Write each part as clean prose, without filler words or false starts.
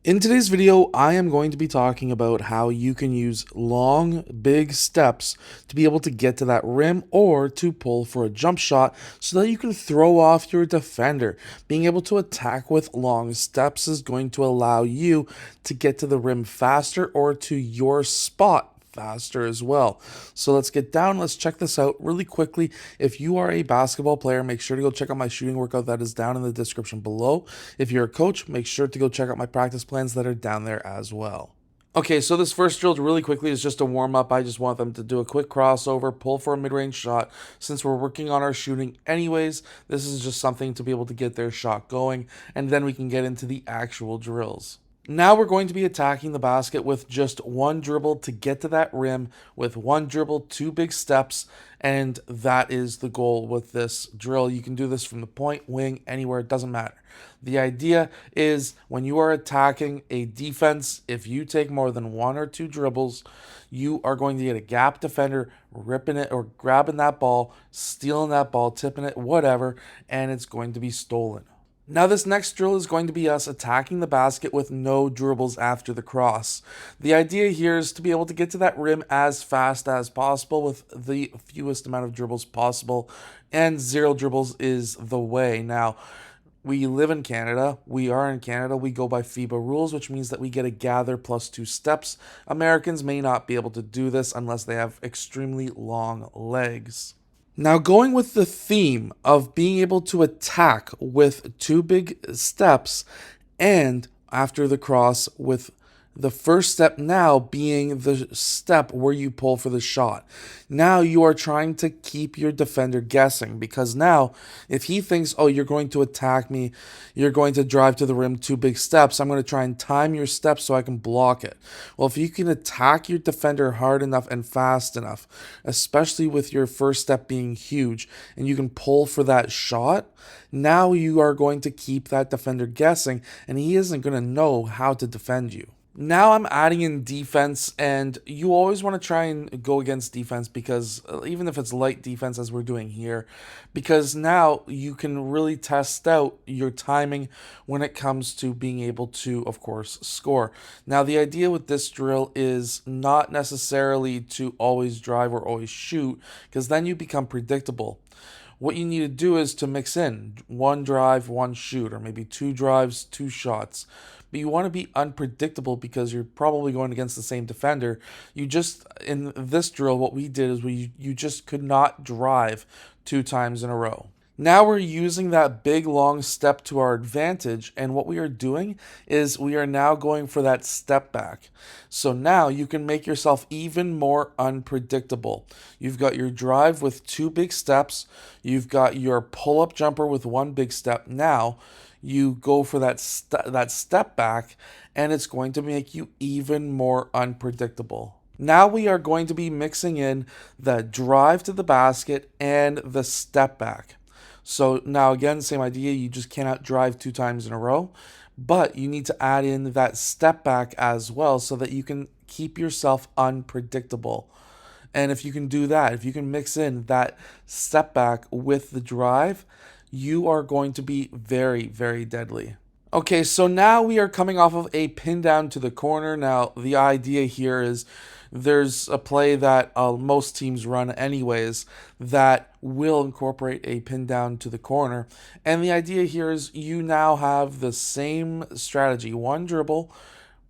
In today's video, I am going to be talking about how you can use long, big steps to be able to get to that rim or to pull for a jump shot so that you can throw off your defender. Being able to attack with long steps is going to allow you to get to the rim faster or to your spot faster as well. So let's get down. Let's check this out really quickly. If you are a basketball player, make sure to go check out my shooting workout that is down in the description below. If you're a coach, make sure to go check out my practice plans that are down there as well. Okay, so this first drill really quickly is just a warm up. I just want them to do a quick crossover, pull for a mid range shot. Since we're working on our shooting anyways, this is just something to be able to get their shot going, and then we can get into the actual drills. Now we're going to be attacking the basket with just one dribble to get to that rim, with one dribble, two big steps, and that is the goal with this drill. You can do this from the point, wing, anywhere, it doesn't matter. The idea is when you are attacking a defense, if you take more than one or two dribbles, you are going to get a gap defender ripping it or grabbing that ball, stealing that ball, tipping it, whatever, and it's going to be stolen. Now this next drill is going to be us attacking the basket with no dribbles after the cross. The idea here is to be able to get to that rim as fast as possible with the fewest amount of dribbles possible, and zero dribbles is the way. Now, we live in Canada, we are in Canada, we go by FIBA rules, which means that we get a gather plus 2 steps. Americans may not be able to do this unless they have extremely long legs. Now, going with the theme of being able to attack with two big steps and after the cross with the first step now being the step where you pull for the shot. Now you are trying to keep your defender guessing because now if he thinks, oh, you're going to attack me, you're going to drive to the rim two big steps, I'm going to try and time your steps so I can block it. Well, if you can attack your defender hard enough and fast enough, especially with your first step being huge, and you can pull for that shot, now you are going to keep that defender guessing and he isn't going to know how to defend you. Now I'm adding in defense, and you always want to try and go against defense because even if it's light defense as we're doing here, because now you can really test out your timing when it comes to being able to, of course, score. Now the idea with this drill is not necessarily to always drive or always shoot, because then you become predictable. What you need to do is to mix in one drive, one shoot, or maybe two drives, two shots. But you want to be unpredictable because you're probably going against the same defender. You just, in this drill, what we did is you just could not drive two times in a row. Now we're using that big long step to our advantage, and what we are doing is we are now going for that step back. So now you can make yourself even more unpredictable. You've got your drive with two big steps, you've got your pull-up jumper with one big step. Now you go for that step back, and it's going to make you even more unpredictable. Now we are going to be mixing in the drive to the basket and the step back. So now again, same idea, you just cannot drive two times in a row, but you need to add in that step back as well so that you can keep yourself unpredictable. And if you can do that, if you can mix in that step back with the drive, you are going to be very, very deadly. Okay, so now we are coming off of a pin down to the corner. Now, the idea here is there's a play that most teams run anyways that will incorporate a pin down to the corner. And the idea here is you now have the same strategy, one dribble,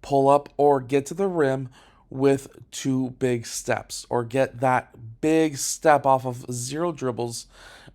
pull up, or get to the rim with two big steps, or get that big step off of zero dribbles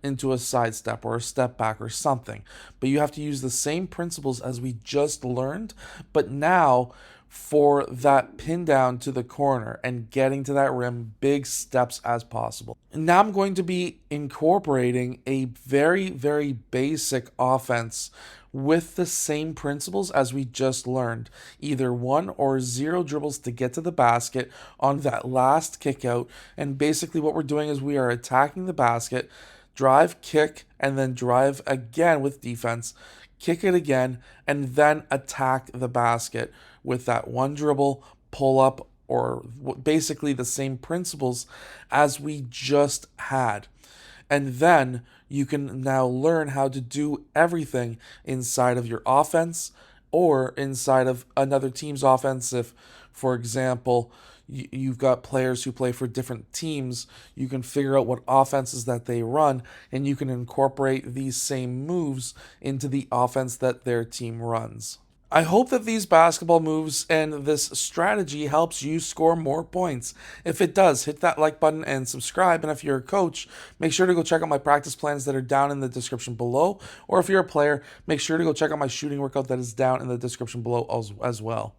into a side step or a step back or something. But you have to use the same principles as we just learned, but now for that pin down to the corner and getting to that rim, big steps as possible. Now I'm going to be incorporating a very, very basic offense with the same principles as we just learned. Either one or zero dribbles to get to the basket on that last kick out. And basically what we're doing is we are attacking the basket, drive, kick, and then drive again with defense, kick it again, and then attack the basket with that one dribble, pull up, or basically the same principles as we just had. And then you can now learn how to do everything inside of your offense or inside of another team's offense. If, for example, you've got players who play for different teams, you can figure out what offenses that they run, and you can incorporate these same moves into the offense that their team runs. I hope that these basketball moves and this strategy helps you score more points. If it does, hit that like button and subscribe. And if you're a coach, make sure to go check out my practice plans that are down in the description below. Or if you're a player, make sure to go check out my shooting workout that is down in the description below as well.